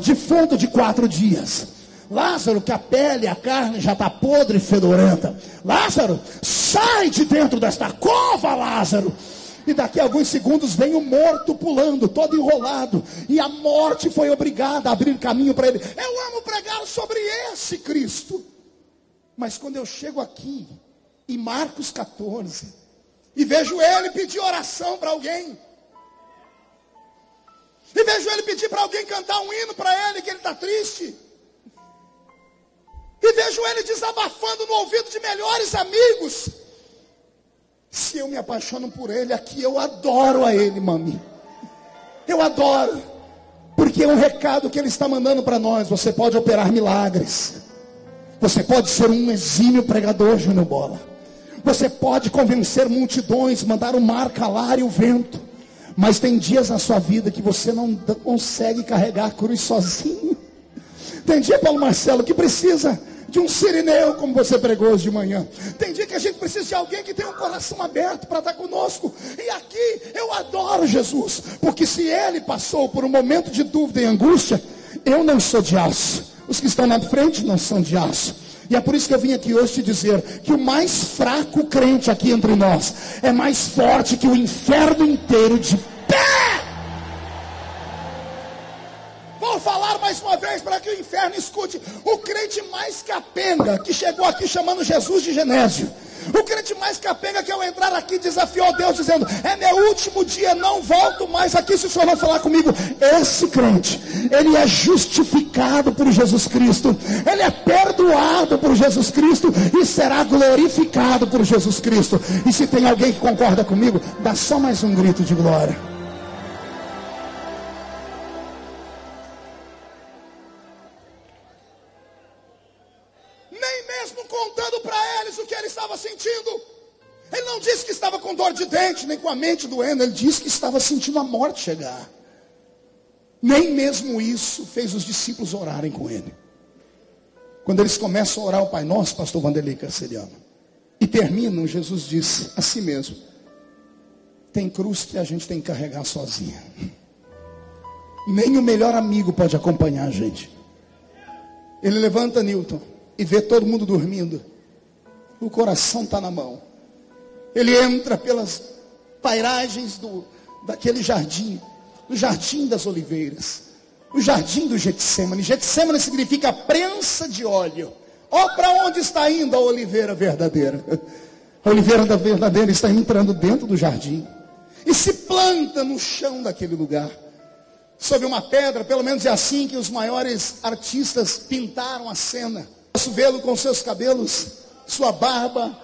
defunto de 4 dias. Lázaro, que a pele, a carne já está podre e fedorenta. Lázaro, sai de dentro desta cova, Lázaro. E daqui a alguns segundos vem o morto pulando, todo enrolado. E a morte foi obrigada a abrir caminho para ele. Eu amo pregar sobre esse Cristo. Mas quando eu chego aqui, em Marcos 14, e vejo ele pedir oração para alguém, e vejo ele pedir para alguém cantar um hino para ele, que ele está triste, e vejo ele desabafando no ouvido de melhores amigos, se eu me apaixono por ele aqui, eu adoro a ele, mami. Eu adoro. Porque é um recado que ele está mandando para nós. Você pode operar milagres. Você pode ser um exímio pregador, Júnior Bola. Você pode convencer multidões, mandar o mar calar e o vento. Mas tem dias na sua vida que você não consegue carregar a cruz sozinho. Tem dia, Paulo Marcelo, que precisa de um sirineu, como você pregou hoje de manhã. Tem dia que a gente precisa de alguém que tenha um coração aberto para estar conosco. E aqui eu adoro Jesus, porque se ele passou por um momento de dúvida e angústia, eu não sou de aço. Os que estão na frente não são de aço. E é por isso que eu vim aqui hoje te dizer que o mais fraco crente aqui entre nós é mais forte que o inferno inteiro de pé. Vou falar mais uma vez para que o inferno escute. O crente mais capenga que chegou aqui chamando Jesus de Genésio. O crente mais capenga que ao entrar aqui desafiou Deus dizendo: é meu último dia, não volto mais aqui se o Senhor não falar comigo. Esse crente, ele é justificado por Jesus Cristo. Ele é perdoado por Jesus Cristo e será glorificado por Jesus Cristo. E se tem alguém que concorda comigo, dá só mais um grito de glória. Sentindo, ele não disse que estava com dor de dente, nem com a mente doendo, ele disse que estava sentindo a morte chegar. Nem mesmo isso fez os discípulos orarem com ele. Quando eles começam a orar o Pai Nosso, pastor Vanderlei Carceriano, e terminam, Jesus disse assim mesmo: tem cruz que a gente tem que carregar sozinha. Nem o melhor amigo pode acompanhar a gente. Ele levanta Newton e vê todo mundo dormindo. O coração está na mão. Ele entra pelas pairagens daquele jardim, o jardim das oliveiras, o jardim do Getsêmani. Getsêmani significa prensa de óleo. Ó, para onde está indo a oliveira verdadeira? A oliveira verdadeira está entrando dentro do jardim e se planta no chão daquele lugar, sob uma pedra. Pelo menos é assim que os maiores artistas pintaram a cena. Posso vê-lo com seus cabelos, sua barba,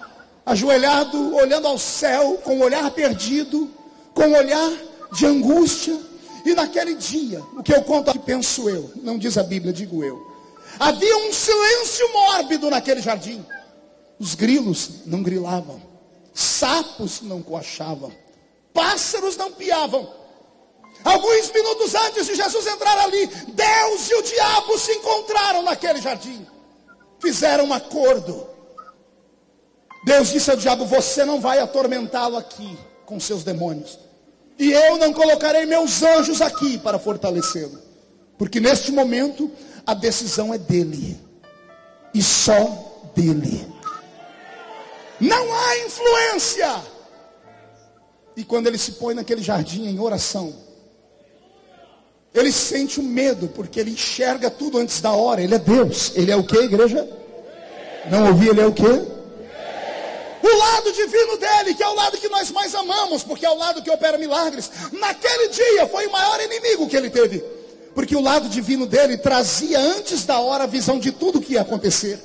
ajoelhado, olhando ao céu, com um olhar perdido, com um olhar de angústia. E naquele dia, o que eu conto aqui, penso eu, não diz a Bíblia, digo eu, havia um silêncio mórbido naquele jardim. Os grilos não grilavam, sapos não coachavam, pássaros não piavam. Alguns minutos antes de Jesus entrar ali, Deus e o diabo se encontraram naquele jardim, fizeram um acordo. Deus disse ao diabo: você não vai atormentá-lo aqui com seus demônios, e eu não colocarei meus anjos aqui para fortalecê-lo, porque neste momento a decisão é dele, e só dele. Não há influência. E quando ele se põe naquele jardim em oração, ele sente o medo, porque ele enxerga tudo antes da hora. Ele é Deus. Ele é o que, igreja? Não ouvi, ele é o que? O lado divino dele, que é o lado que nós mais amamos, porque é o lado que opera milagres. Naquele dia foi o maior inimigo que ele teve, porque o lado divino dele trazia antes da hora a visão de tudo que ia acontecer.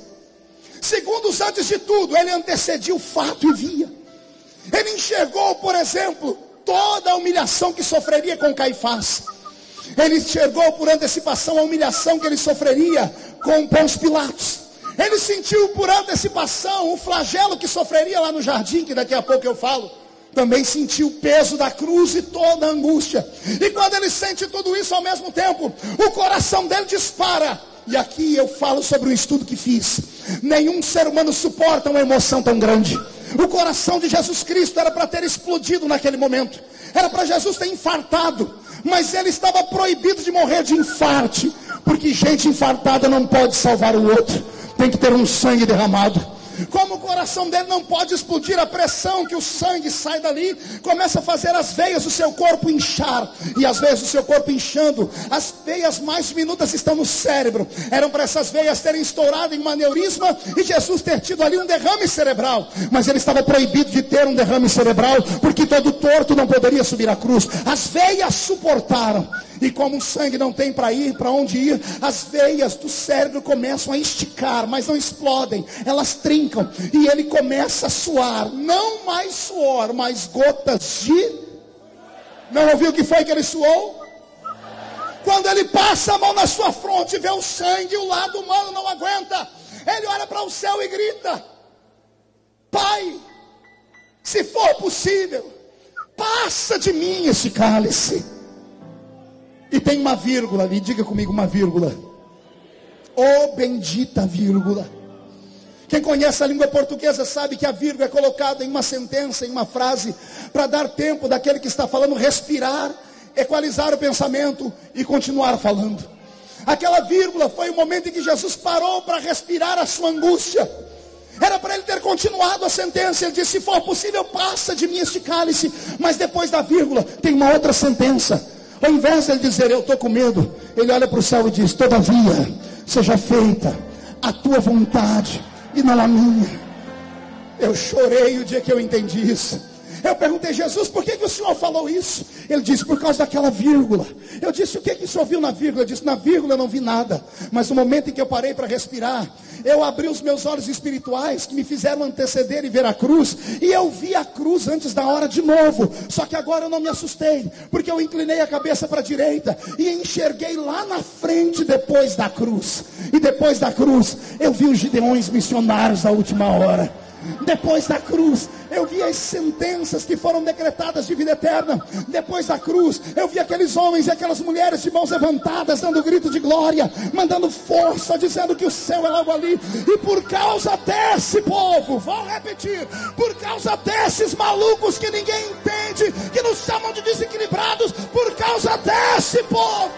Segundos antes de tudo, ele antecedia o fato e via. Ele enxergou, por exemplo, toda a humilhação que sofreria com Caifás. Ele enxergou por antecipação a humilhação que ele sofreria com Pôncio Pilatos. Ele sentiu por antecipação o flagelo que sofreria lá no jardim, que daqui a pouco eu falo. Também sentiu o peso da cruz e toda a angústia. E quando ele sente tudo isso ao mesmo tempo, o coração dele dispara. E aqui eu falo sobre um estudo que fiz. Nenhum ser humano suporta uma emoção tão grande. O coração de Jesus Cristo era para ter explodido naquele momento. Era para Jesus ter infartado. Mas ele estava proibido de morrer de infarte, Porque gente infartada não pode salvar o outro, tem que ter um sangue derramado. Como o coração dele não pode explodir, a pressão que o sangue sai dali começa a fazer as veias do seu corpo inchar. E as veias do seu corpo inchando, as veias mais diminutas estão no cérebro. Eram para essas veias terem estourado em um aneurisma e Jesus ter tido ali um derrame cerebral. Mas ele estava proibido de ter um derrame cerebral, porque todo torto não poderia subir à cruz. As veias suportaram. E como o sangue não tem para ir, para onde ir, as veias do cérebro começam a esticar, mas não explodem, elas trincam. E ele começa a suar, não mais suor, mas gotas de... Não ouviu o que foi que ele suou? Quando ele passa a mão na sua fronte e vê o sangue, o lado humano não aguenta. Ele olha para o céu e grita: Pai, se for possível, passa de mim esse cálice. E tem uma vírgula ali, diga comigo, uma vírgula. Oh, bendita vírgula. Quem conhece a língua portuguesa sabe que a vírgula é colocada em uma sentença, em uma frase, para dar tempo daquele que está falando respirar, equalizar o pensamento e continuar falando. Aquela vírgula foi o momento em que Jesus parou para respirar a sua angústia. Era para ele ter continuado a sentença. Ele disse: se for possível, passa de mim este cálice. Mas depois da vírgula tem uma outra sentença. Ao invés de ele dizer: eu estou com medo, ele olha para o céu e diz: todavia, seja feita a tua vontade e não a minha. Eu chorei o dia que eu entendi isso. Eu perguntei: Jesus, por que o senhor falou isso? Ele disse: por causa daquela vírgula. Eu disse: o que o senhor viu na vírgula? Ele disse: na vírgula eu não vi nada. Mas no momento em que eu parei para respirar, eu abri os meus olhos espirituais, que me fizeram anteceder e ver a cruz. E eu vi a cruz antes da hora de novo. Só que agora eu não me assustei, porque eu inclinei a cabeça para a direita e enxerguei lá na frente, depois da cruz. E depois da cruz eu vi os gideões missionários da última hora. Depois da cruz eu vi as sentenças que foram decretadas de vida eterna. Depois da cruz eu vi aqueles homens e aquelas mulheres de mãos levantadas, dando grito de glória, mandando força, dizendo que o céu é logo ali. E por causa desse povo, vou repetir, por causa desses malucos que ninguém entende, que nos chamam de desequilibrados, por causa desse povo,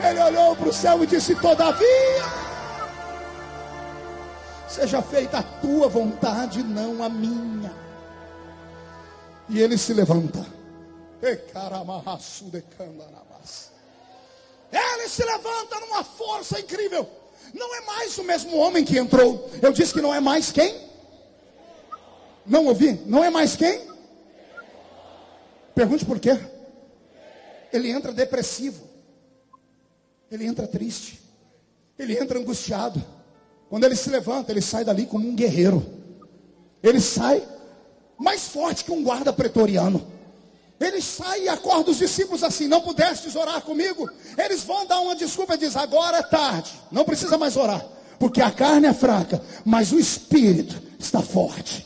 ele olhou para o céu e disse: todavia, seja feita a tua vontade, não a minha. E ele se levanta. Ele se levanta numa força incrível. Não é mais o mesmo homem que entrou. Eu disse que não é mais quem? Não ouvi? Não é mais quem? Pergunte por quê. Ele entra depressivo. Ele entra triste. Ele entra angustiado. Quando ele se levanta, ele sai dali como um guerreiro. Ele sai mais forte que um guarda pretoriano. Ele sai e acorda os discípulos assim: não pudestes orar comigo? Eles vão dar uma desculpa e diz: agora é tarde, não precisa mais orar, porque a carne é fraca, mas o espírito está forte.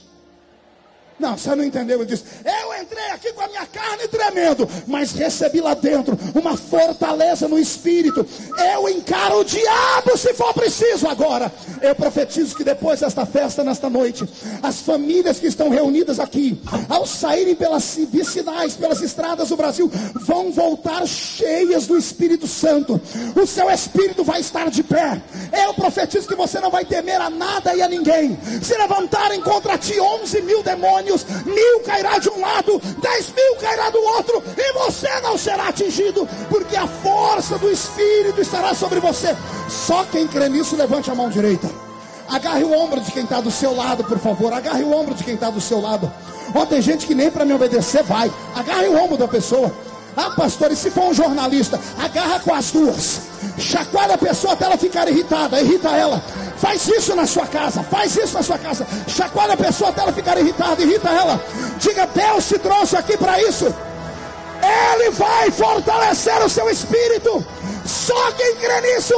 Não, você não entendeu. Ele diz: eu entrei aqui com a minha carne tremendo, mas recebi lá dentro uma fortaleza no espírito. Eu encaro o diabo se for preciso. Agora eu profetizo que depois desta festa, nesta noite, as famílias que estão reunidas aqui, ao saírem pelas vicinais, pelas estradas do Brasil, vão voltar cheias do Espírito Santo. O seu espírito vai estar de pé. Eu profetizo que você não vai temer a nada e a ninguém. Se levantarem contra ti 11 mil demônios, 1000 cairá de um lado, 10.000 cairá do outro, e você não será atingido, porque a força do Espírito estará sobre você. Só quem crê nisso, levante a mão direita. Agarre o ombro de quem está do seu lado, por favor. Agarre o ombro de quem está do seu lado. Ó, tem gente que nem para me obedecer vai. Agarre o ombro da pessoa. Ah, pastor, e se for um jornalista? Agarra com as duas. Chacoalha a pessoa até ela ficar irritada. Irrita ela. Faz isso na sua casa. Faz isso na sua casa. Chacoalha a pessoa até ela ficar irritada. Irrita ela. Diga: Deus te trouxe aqui para isso. Ele vai fortalecer o seu espírito. Só quem crê nisso,